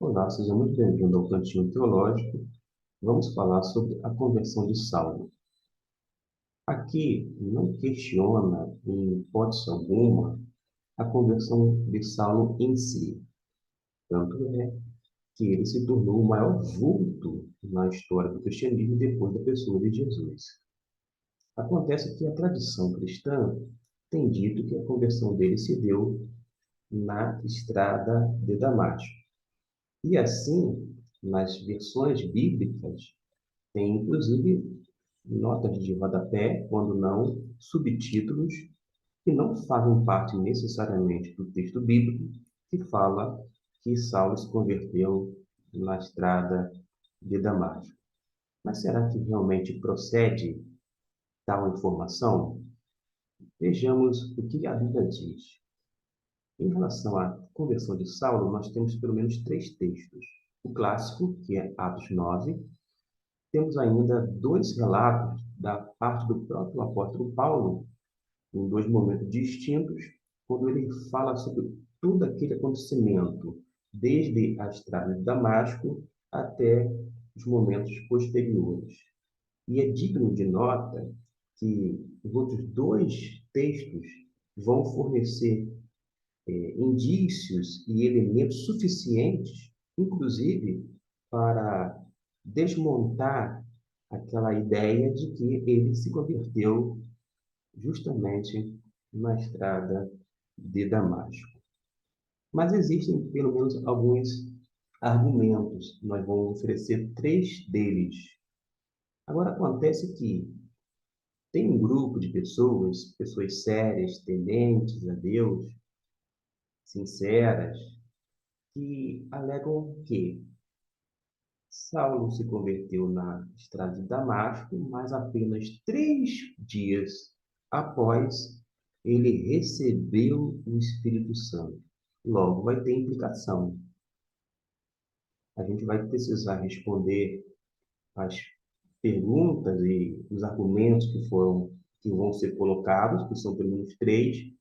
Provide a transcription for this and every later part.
Olá, seja muito bem-vindo ao Cantinho Teológico. Vamos falar sobre a conversão de Saulo. Aqui não questiona, em hipótese alguma, a conversão de Saulo em si. Tanto é que ele se tornou o maior vulto na história do cristianismo depois da pessoa de Jesus. Acontece que a tradição cristã tem dito que a conversão dele se deu na estrada de Damasco. E assim, nas versões bíblicas, tem inclusive notas de rodapé, quando não subtítulos, que não fazem parte necessariamente do texto bíblico, que fala que Saulo se converteu na estrada de Damasco. Mas será que realmente procede tal informação? Vejamos o que a Bíblia diz. Em relação à conversão de Saulo, nós temos pelo menos três textos. O clássico, que é Atos 9. Temos ainda dois relatos da parte do próprio apóstolo Paulo, em dois momentos distintos, quando ele fala sobre todo aquele acontecimento, desde a estrada de Damasco até os momentos posteriores. E é digno de nota que os outros dois textos vão fornecer indícios e elementos suficientes, inclusive, para desmontar aquela ideia de que ele se converteu justamente na estrada de Damasco. Mas existem pelo menos alguns argumentos, nós vamos oferecer três deles. Agora, acontece que tem um grupo de pessoas, pessoas sérias, tementes a Deus, sinceras, que alegam que Saulo se converteu na estrada de Damasco, mas apenas 3 dias após ele recebeu o Espírito Santo. Logo, vai ter implicação. A gente vai precisar responder as perguntas e os argumentos que vão ser colocados, que são pelo menos três,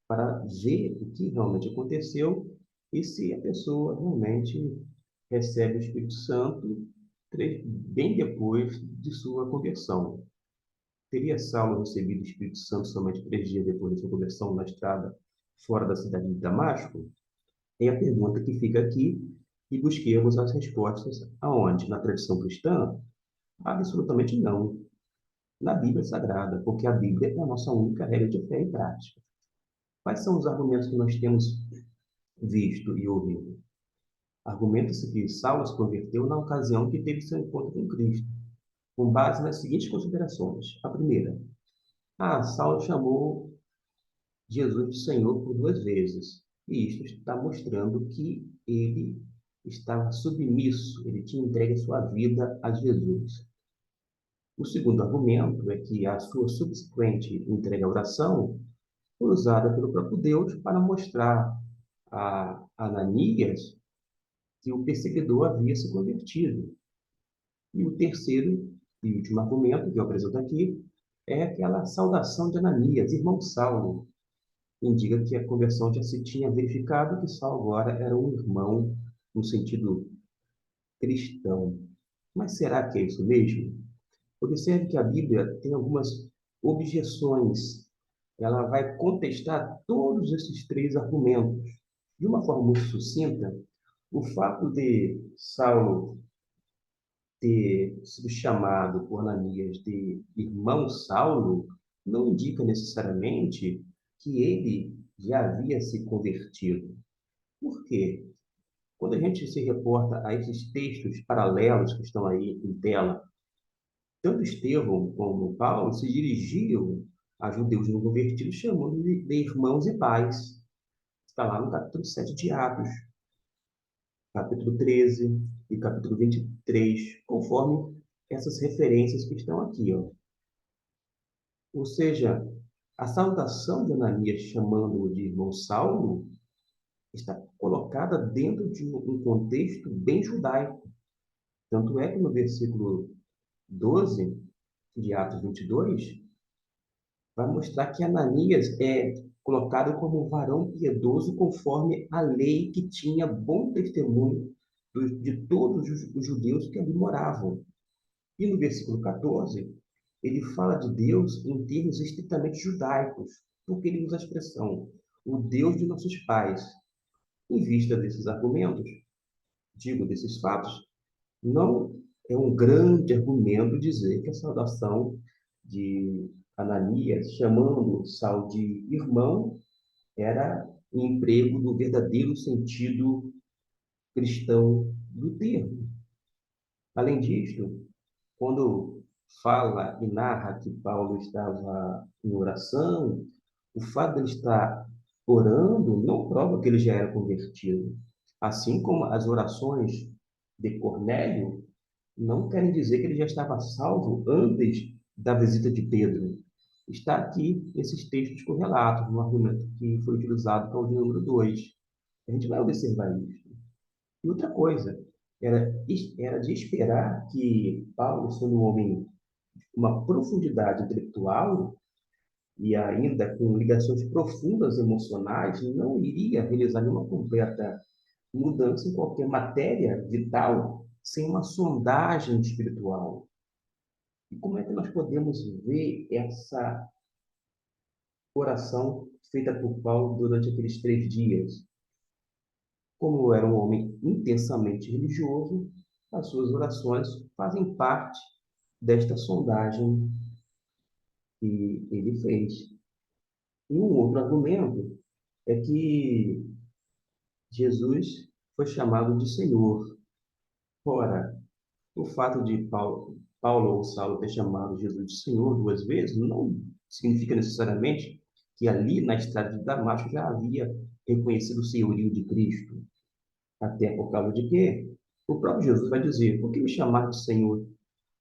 para ver o que realmente aconteceu e se a pessoa realmente recebe o Espírito Santo bem depois de sua conversão. Teria Saulo recebido o Espírito Santo somente 3 dias depois de sua conversão na estrada fora da cidade de Damasco? É a pergunta que fica aqui e busquemos as respostas aonde? Na tradição cristã? Absolutamente não. Na Bíblia Sagrada, porque a Bíblia é a nossa única regra de fé e prática. Quais são os argumentos que nós temos visto e ouvido? Argumenta-se que Saulo se converteu na ocasião que teve seu encontro com Cristo, com base nas seguintes considerações. A primeira, Saulo chamou Jesus de Senhor por 2 vezes, e isto está mostrando que ele estava submisso, ele tinha entregue a sua vida a Jesus. O segundo argumento é que a sua subsequente entrega à oração foi usada pelo próprio Deus para mostrar a Ananias que o perseguidor havia se convertido. E o terceiro e último argumento que eu apresento aqui é aquela saudação de Ananias, irmão Saulo. Indica que a conversão já se tinha verificado que Saulo agora era um irmão no sentido cristão. Mas será que é isso mesmo? Observe que a Bíblia tem algumas objeções. Ela vai contestar todos esses três argumentos. De uma forma muito sucinta, o fato de Saulo ter sido chamado por Ananias de irmão Saulo não indica necessariamente que ele já havia se convertido. Por quê? Quando a gente se reporta a esses textos paralelos que estão aí em tela, tanto Estevão como Paulo se dirigiam a judeus não convertidos chamando de irmãos e pais. Está lá no capítulo 7 de Atos, capítulo 13 e capítulo 23, conforme essas referências que estão aqui, ó. Ou seja, a saudação de Ananias chamando-o de irmão Saulo está colocada dentro de um contexto bem judaico. Tanto é que no versículo 12 de Atos 22, vai mostrar que Ananias é colocado como um varão piedoso conforme a lei que tinha bom testemunho de todos os judeus que ali moravam. E no versículo 14, ele fala de Deus em termos estritamente judaicos, porque ele usa a expressão o Deus de nossos pais. Em vista desses argumentos, digo, desses fatos, não é um grande argumento dizer que a saudação de Ananias, chamando Saulo de irmão, era um emprego do verdadeiro sentido cristão do termo. Além disso, quando fala e narra que Paulo estava em oração, o fato de ele estar orando não prova que ele já era convertido. Assim como as orações de Cornélio não querem dizer que ele já estava salvo antes da visita de Pedro. Está aqui esses textos correlatos, no argumento que foi utilizado para o de número 2. A gente vai observar isso. E outra coisa, era de esperar que Paulo, sendo um homem com uma profundidade intelectual e ainda com ligações profundas emocionais, não iria realizar nenhuma completa mudança em qualquer matéria vital sem uma sondagem espiritual. E como é que nós podemos ver essa oração feita por Paulo durante aqueles 3 dias? Como era um homem intensamente religioso, as suas orações fazem parte desta sondagem que ele fez. E um outro argumento é que Jesus foi chamado de Senhor. Ora, o fato de Paulo ou Saulo ter chamado Jesus de Senhor 2 vezes não significa necessariamente que ali na estrada de Damasco já havia reconhecido o senhorio de Cristo. Até por causa de quê? O próprio Jesus vai dizer: por que me chamar de Senhor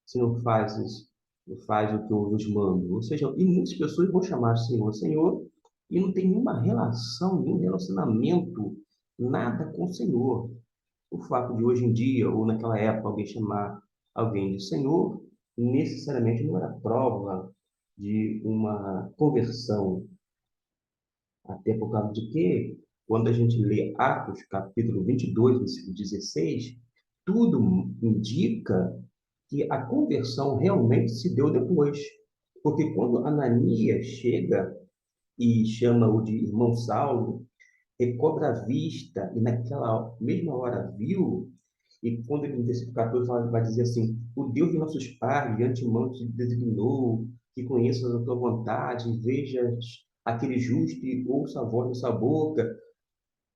se não faz o que eu vos mando? Ou seja, e muitas pessoas vão chamar de Senhor, Senhor, e não tem nenhuma relação, nenhum relacionamento, nada com o Senhor. O fato de hoje em dia, ou naquela época, alguém chamar alguém de Senhor, necessariamente não era prova de uma conversão. Até por causa de que, quando a gente lê Atos, capítulo 22, versículo 16, tudo indica que a conversão realmente se deu depois. Porque quando Ananias chega e chama-o de irmão Saulo, recobra a vista e naquela mesma hora viu, e quando ele no versículo 14 vai dizer assim: o Deus de nossos pais de antemão te designou, que conheças a tua vontade, vejas aquele justo e ouça a voz da sua boca.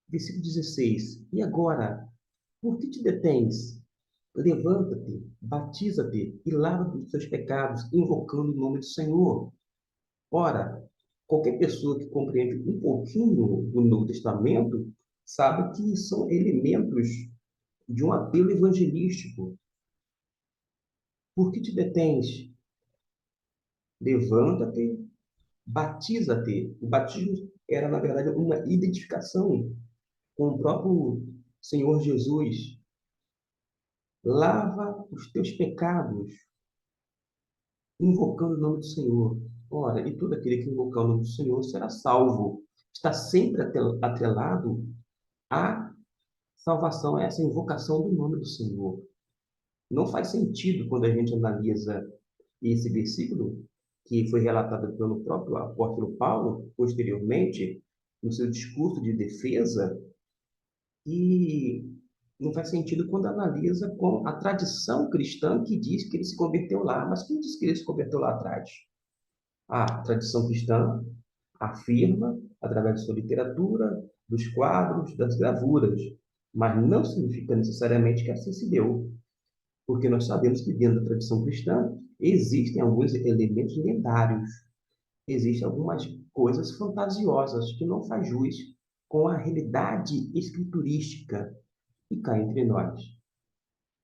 Versículo 16: e agora, por que te detens? Levanta-te, batiza-te e lava dos teus pecados, invocando o nome do Senhor. Ora, qualquer pessoa que compreende um pouquinho do Novo Testamento sabe que são elementos de um apelo evangelístico. Por que te detens? Levanta-te, batiza-te. O batismo era, na verdade, uma identificação com o próprio Senhor Jesus. Lava os teus pecados, invocando o nome do Senhor. Ora, e todo aquele que invocar o nome do Senhor será salvo. Está sempre atrelado à salvação, a essa invocação do nome do Senhor. Não faz sentido quando a gente analisa esse versículo, que foi relatado pelo próprio apóstolo Paulo, posteriormente, no seu discurso de defesa, e não faz sentido quando analisa com a tradição cristã que diz que ele se converteu lá. Mas quem diz que ele se converteu lá atrás? A tradição cristã afirma, através de sua literatura, dos quadros, das gravuras, mas não significa necessariamente que assim se deu, porque nós sabemos que dentro da tradição cristã existem alguns elementos lendários, existem algumas coisas fantasiosas que não faz jus com a realidade escriturística. E cá entre nós,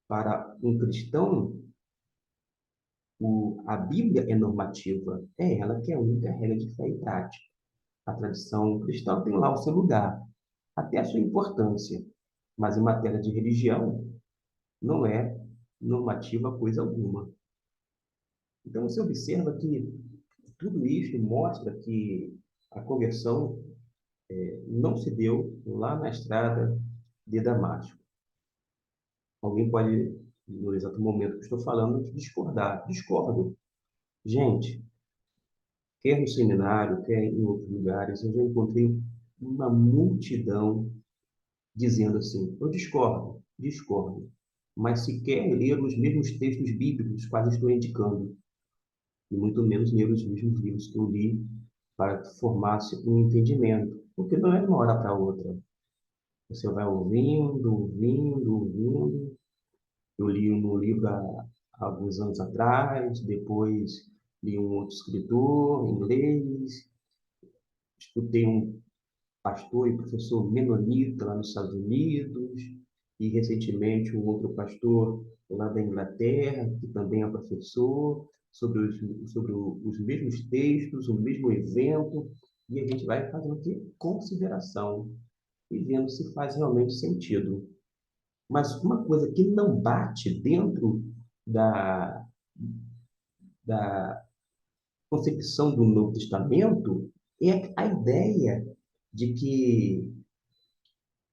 para um cristão, a Bíblia é normativa, é ela que é a única regra de fé e prática. A tradição cristã tem lá o seu lugar, até a sua importância, mas em matéria de religião não é normativa coisa alguma. Então você observa que tudo isso mostra que a conversão não se deu lá na estrada de Damasco. Alguém pode, no exato momento que estou falando, discordar. Discordo. Gente, quer no seminário, quer em outros lugares, eu já encontrei uma multidão dizendo assim: eu discordo, discordo, mas se quer ler os mesmos textos bíblicos, quase estou indicando, e muito menos ler os mesmos livros que eu li para que formasse um entendimento, porque não é de uma hora para outra. Você vai ouvindo, ouvindo, ouvindo. Eu li um livro há alguns anos atrás, depois li um outro escritor inglês, escutei um pastor e professor menonita lá nos Estados Unidos, e recentemente um outro pastor lá da Inglaterra, que também é professor, sobre os mesmos textos, o mesmo evento, e a gente vai fazendo aqui consideração e vendo se faz realmente sentido. Mas uma coisa que não bate dentro da, da concepção do Novo Testamento é a ideia de que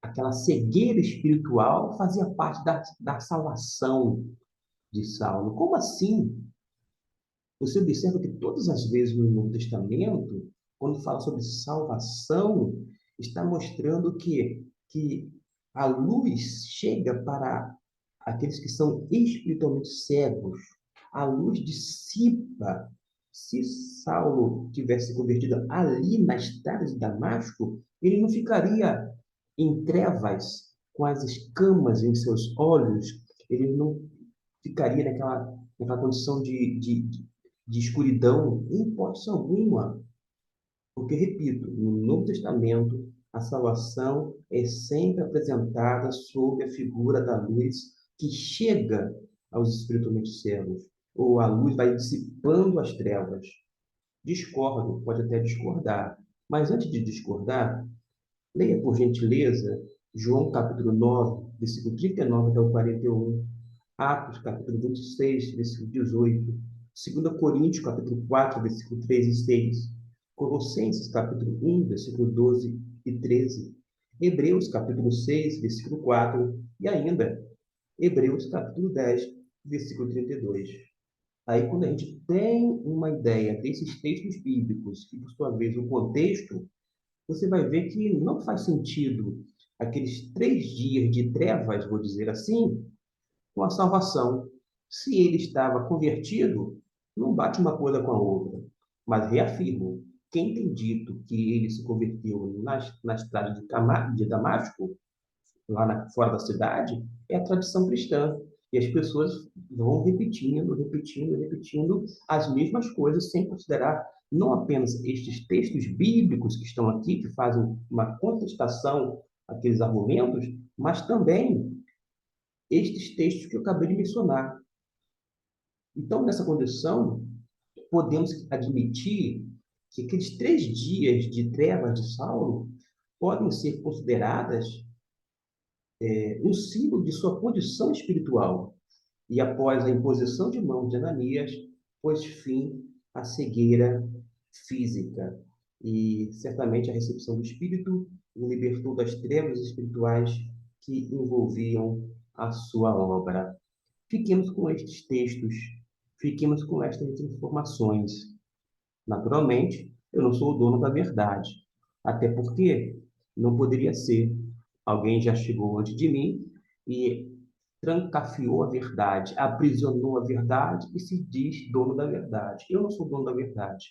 aquela cegueira espiritual fazia parte da salvação de Saulo. Como assim? Você observa que todas as vezes no Novo Testamento, quando fala sobre salvação, está mostrando que a luz chega para aqueles que são espiritualmente cegos. A luz dissipa. Se Saulo tivesse convertido ali na estrada de Damasco, ele não ficaria em trevas, com as escamas em seus olhos, ele não ficaria naquela condição de escuridão, em hipótese alguma. Porque, repito, no Novo Testamento, a salvação é sempre apresentada sob a figura da luz que chega aos espiritualmente cegos, ou a luz vai dissipando as trevas. Discordo, pode até discordar, mas antes de discordar, leia, por gentileza, João capítulo 9, versículo 39 até o 41, Atos capítulo 26, versículo 18, 2 Coríntios capítulo 4, versículo 3 e 6, Colossenses capítulo 1, versículo 12 e 13, Hebreus capítulo 6, versículo 4 e ainda Hebreus capítulo 10, versículo 32. Aí, quando a gente tem uma ideia desses textos bíblicos e, por sua vez, o contexto, você vai ver que não faz sentido aqueles 3 dias de trevas, vou dizer assim, com a salvação. Se ele estava convertido, não bate uma coisa com a outra. Mas reafirmo, quem tem dito que ele se converteu na estrada de Damasco, fora da cidade, é a tradição cristã. E as pessoas vão repetindo, repetindo, repetindo as mesmas coisas, sem considerar não apenas estes textos bíblicos que estão aqui, que fazem uma contestação àqueles argumentos, mas também estes textos que eu acabei de mencionar. Então, nessa condição, podemos admitir que aqueles 3 dias de trevas de Saulo podem ser consideradas um símbolo de sua condição espiritual. E após a imposição de mãos de Ananias, pôs fim à cegueira física. E certamente a recepção do Espírito o libertou das trevas espirituais que envolviam a sua obra. Fiquemos com estes textos, fiquemos com estas informações. Naturalmente, eu não sou o dono da verdade, até porque não poderia ser. Alguém já chegou antes de mim e trancafiou a verdade, aprisionou a verdade e se diz dono da verdade. Eu não sou dono da verdade.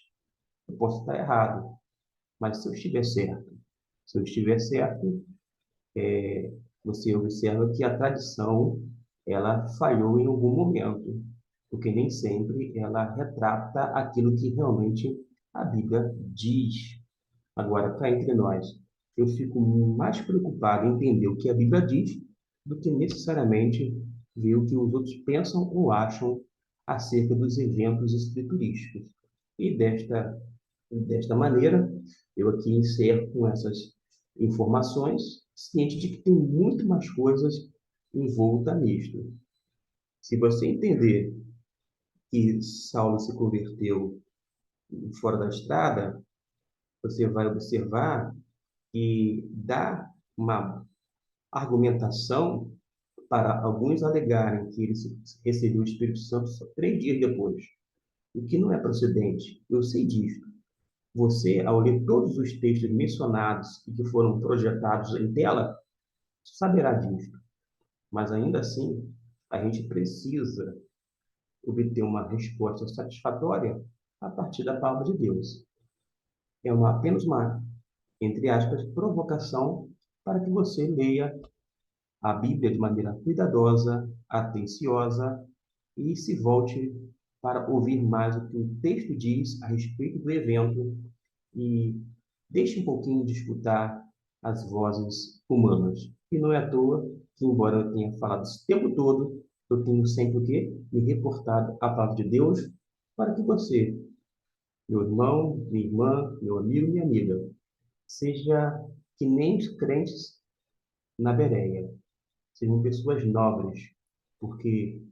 Eu posso estar errado, mas se eu estiver certo, se eu estiver certo, você observa que a tradição ela falhou em algum momento, porque nem sempre ela retrata aquilo que realmente a Bíblia diz. Agora, cá entre nós, eu fico mais preocupado em entender o que a Bíblia diz do que necessariamente ver o que os outros pensam ou acham acerca dos eventos escriturísticos. E desta maneira, eu aqui encerro com essas informações, ciente de que tem muito mais coisas envolta nisto. Se você entender que Saulo se converteu fora da estrada, você vai observar que dá uma argumentação para alguns alegarem que ele recebeu o Espírito Santo só 3 dias depois, o que não é procedente. Eu sei disso. Você, ao ler todos os textos mencionados e que foram projetados em tela, saberá disso. Mas ainda assim, a gente precisa obter uma resposta satisfatória a partir da palavra de Deus. É apenas uma, entre aspas, provocação para que você leia a Bíblia de maneira cuidadosa, atenciosa e se volte para ouvir mais o que o texto diz a respeito do evento e deixe um pouquinho de escutar as vozes humanas. E não é à toa que, embora eu tenha falado esse tempo todo, eu tenho sempre o quê? Me reportado à palavra de Deus para que você, meu irmão, minha irmã, meu amigo, minha amiga, seja que nem os crentes na Bereia, sejam pessoas nobres, porque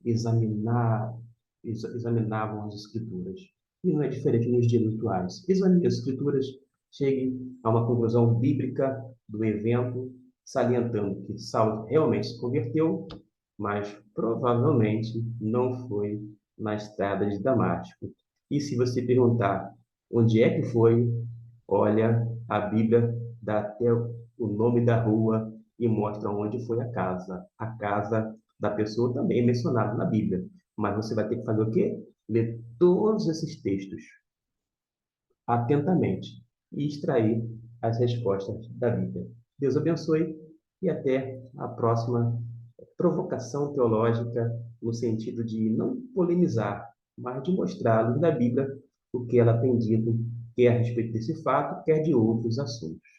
examinar, examinavam as Escrituras. E não é diferente nos dias atuais. Examine as Escrituras, chegue a uma conclusão bíblica do evento, salientando que Saulo realmente se converteu, mas provavelmente não foi na estrada de Damasco. E se você perguntar onde é que foi, olha, a Bíblia dá até o nome da rua e mostra onde foi a casa. A casa da pessoa também é mencionada na Bíblia. Mas você vai ter que fazer o quê? Ler todos esses textos atentamente e extrair as respostas da Bíblia. Deus abençoe e até a próxima provocação teológica, no sentido de não polemizar, mas de mostrar à luz da Bíblia o que ela tem dito, quer a respeito desse fato, quer de outros assuntos.